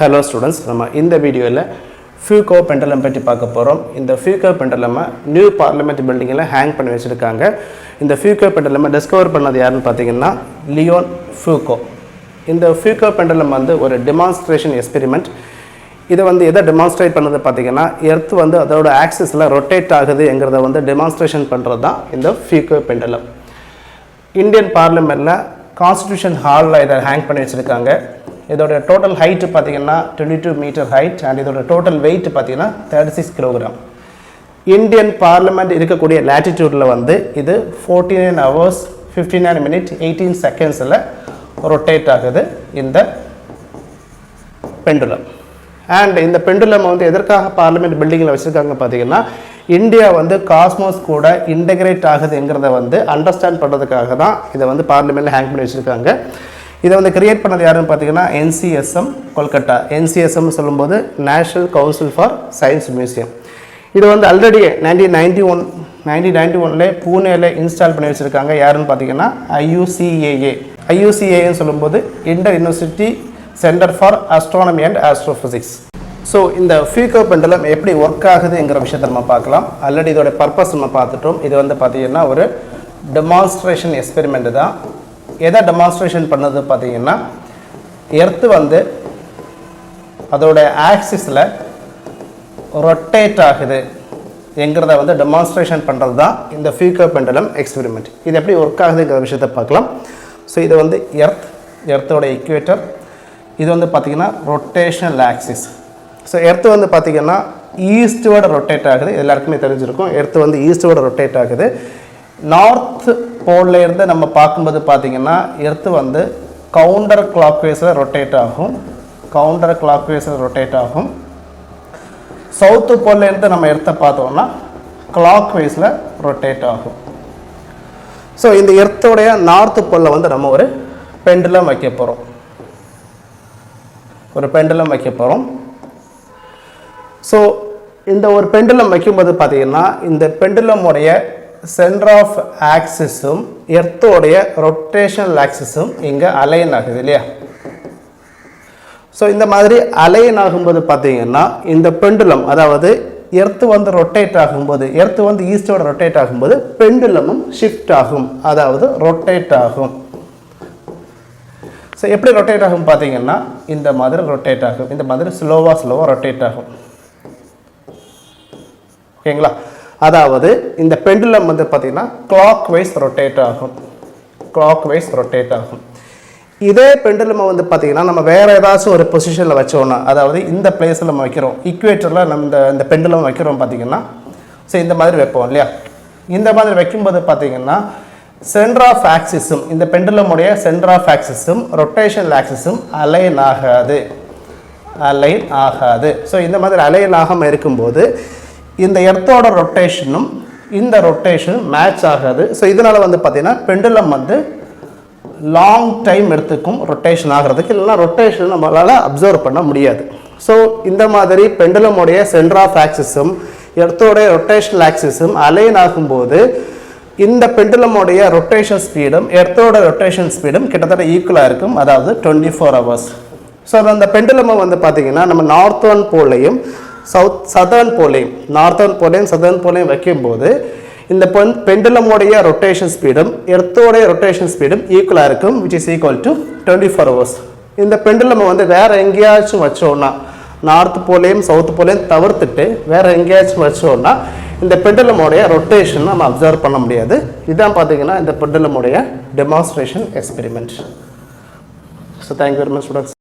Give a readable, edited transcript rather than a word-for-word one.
Hello students, நம்ம இந்த வீடியோல Foucault pendulum பத்தி பார்க்க போறோம். இந்த Foucault pendulum நியூ பார்லிமெண்ட் பில்டிங்ல ஹேங் பண்ணி வச்சிருக்காங்க. இந்த Foucault pendulum டிஸ்கவர் பண்ணது யாருன்னு பாத்தீங்கன்னா லியோன் Foucault. இந்த Foucault pendulum வந்து ஒரு டெமான்ஸ்ட்ரேஷன் எக்ஸ்பெரிமெண்ட். இது வந்து எதை டெமான்ஸ்ட்ரேட் பண்ணது பாத்தீங்கன்னா எர்த் வந்து அதோட ஆக்சிஸ்ல ரொட்டேட் ஆகுதுங்கறத வந்து டெமான்ஸ்ட்ரேஷன் பண்றது தான் இந்த Foucault pendulum. இந்தியன் பார்லிமெண்ட்ல கான்ஸ்டிடியூஷன் ஹால்ல இத ஹேங் பண்ணி வச்சிருக்காங்க. இதோட டோட்டல் ஹைட் பாத்தீங்கன்னா 22 மீட்டர் ஹைட் and இதோட டோட்டல் weight பாத்தீங்கன்னா 36 கிலோகிராம். இந்தியன் பார்லிமெண்ட் இருக்கக்கூடிய லாட்டிட்யூட்ல வந்து இது 49 hours 59 minutes 18 secondsல ரொட்டேட் ஆகுது இந்த பெண்டுலம். and இந்த பெண்டுலம் வந்து எதற்காக பார்லிமெண்ட் பில்டிங்ல வச்சிருக்காங்க பாத்தீங்கன்னா இந்தியா வந்து காஸ்மோஸ் கூட இன்டகிரேட் ஆகுதுங்கறத வந்து அண்டர்ஸ்டாண்ட் பண்றதுக்காக தான் இத வந்து பார்லிமெண்ட்ல ஹேங் பண்ணி வச்சிருக்காங்க. இதை வந்து கிரியேட் பண்ணது யாருன்னு பார்த்தீங்கன்னா NCSM கொல்கட்டா. NCSM சொல்லும்போது national council for science museum. இது வந்து ஆல்ரெடி 1991ல பூனேல இன்ஸ்டால் பண்ணி வச்சுருக்காங்க. யாருன்னு பார்த்தீங்கன்னா IUCAA. IUCAA சொல்லும்போது inter university centre for astronomy and astrophysics. So இந்த Foucault pendulum எப்படி ஒர்க் ஆகுதுங்கிற விஷயத்தை நம்ம பார்க்கலாம். ஆல்ரெடி இதோட பர்பஸ் நம்ம பார்த்துட்டோம். இது வந்து பார்த்தீங்கன்னா ஒரு டெமான்ஸ்ட்ரேஷன் எக்ஸ்பெரிமெண்ட் தான். எதை டெமான்ஸ்ட்ரேஷன் பண்ணது பார்த்தீங்கன்னா எர்த்து வந்து அதோட ஆக்சிஸில் ரொட்டேட் ஆகுது என்கிறத வந்து டெமான்ஸ்ட்ரேஷன் பண்ணுறது தான் இந்த Foucault pendulum எக்ஸ்பெரிமெண்ட். இது எப்படி ஒர்க் ஆகுதுங்கிற விஷயத்தை பார்க்கலாம். ஸோ இது வந்து எர்த்தோட இக்குவேட்டர். இது வந்து பார்த்திங்கன்னா ரொட்டேஷனல் ஆக்சிஸ். ஸோ எர்த்து வந்து பார்த்திங்கன்னா ஈஸ்ட்வேர்டு ரொட்டேட் ஆகுது. எல்லாருக்குமே தெரிஞ்சிருக்கும் எர்த்து வந்து ஈஸ்ட்வேர்டு ரொட்டேட் ஆகுது. நார்த் போல்ல இருந்து நம்ம பார்க்கும்போது பார்த்தீங்கன்னா எர்த்து வந்து கவுண்டர் கிளாக்வைஸில் ரொட்டேட் ஆகும். சவுத்து போல்ல இருந்து நம்ம எர்த்தை பார்த்தோம்னா கிளாக்வைஸில் ரொட்டேட் ஆகும். ஸோ இந்த எர்த்தோடைய நார்த் போல்ல வந்து நம்ம ஒரு பெண்டுலம் வைக்க போகிறோம். ஸோ இந்த ஒரு பெண்டுலம் வைக்கும்போது பார்த்தீங்கன்னா இந்த பெண்டுலமுடைய சென்டர் ஆஃப் ஆக்சிஸும் எர்த்தோடைய ரொட்டேஷனல் ஆக்சிஸும் இங்கே அலைன் ஆகுது இல்லையா. ஸோ இந்த மாதிரி அலைன் ஆகும்போது பார்த்தீங்கன்னா இந்த பெண்டுலம் அதாவது எர்த்து வந்து ரொட்டேட் ஆகும்போது எர்த்து வந்து ஈஸ்டோட ரொட்டேட் ஆகும்போது பெண்டுலமும் ஷிஃப்ட் ஆகும், அதாவது ரொட்டேட் ஆகும். ஸோ எப்படி ரொட்டேட் ஆகும் பார்த்தீங்கன்னா இந்த மாதிரி ரொட்டேட் ஆகும். இந்த மாதிரி ஸ்லோவாக ரொட்டேட் ஆகும். ஓகேங்களா. அதாவது இந்த பெண்டுலம் வந்து பார்த்தீங்கன்னா கிளாக் வைஸ் ரொட்டேட் ஆகும். இதே பெண்டுலம் வந்து பார்த்தீங்கன்னா நம்ம வேற ஏதாச்சும் ஒரு பொசிஷனில் வச்சோம்னா, அதாவது இந்த பிளேஸில் நம்ம வைக்கிறோம், இக்குவேட்டரில் நம்ம இந்த பெண்டுலம் வைக்கிறோம் பார்த்தீங்கன்னா, ஸோ இந்த மாதிரி வைப்போம் இல்லையா. இந்த மாதிரி வைக்கும்போது பார்த்தீங்கன்னா சென்டர் ஆஃப் ஆக்சிஸும் இந்த பெண்டுலமுடைய சென்டர் ஆஃப் ஆக்சிஸும் ரொட்டேஷனல் ஆக்சிஸும் அலைன் ஆகாது. ஸோ இந்த மாதிரி அலைன் ஆகாமல் இருக்கும்போது இந்த எர்த்தோட ரொட்டேஷனும் இந்த ரொட்டேஷனும் மேட்ச் ஆகாது. ஸோ இதனால் வந்து பார்த்தீங்கன்னா பெண்டுலம் வந்து லாங் டைம் எடுத்துக்கும் ரொட்டேஷன் ஆகிறதுக்கு, இல்லைனா ரொட்டேஷன் நம்மளால் அப்சர்வ் பண்ண முடியாது. ஸோ இந்த மாதிரி பெண்டுலமுடைய சென்டர் ஆஃப் ஆக்சிஸும் எர்த்தோடைய ரொட்டேஷனல் ஆக்சிஸும் அலைன் ஆகும்போது இந்த பெண்டுலமுடைய ரொட்டேஷன் ஸ்பீடும் எர்த்தோட ரொட்டேஷன் ஸ்பீடும் கிட்டத்தட்ட ஈக்குவலாக இருக்கும், அதாவது 24 hours. ஸோ அந்த பெண்டுலமை வந்து பார்த்தீங்கன்னா நம்ம நார்த்தர்ன் போலையும் சதர்ன் போலையும் வைக்கும்போது இந்த பெண்டுலமுடைய ரொட்டேஷன் ஸ்பீடும் எர்த்தோடைய ரொட்டேஷன் ஸ்பீடும் ஈக்குவலாக இருக்கும், which is equal to 24 hours. இந்த பெண்டுலம் வந்து வேற எங்கேயாச்சும் வச்சோம்னா நார்த் போலையும் சவுத் போலையும் தவிர்த்துட்டு வேற எங்கேயாச்சும் வச்சோம்னா இந்த பெண்டுலமுடைய ரொட்டேஷன் நம்ம அப்சர்வ் பண்ண முடியாது. இதுதான் பார்த்தீங்கன்னா இந்த பெண்டுலமுடைய demonstration experiment. So thank you very much students.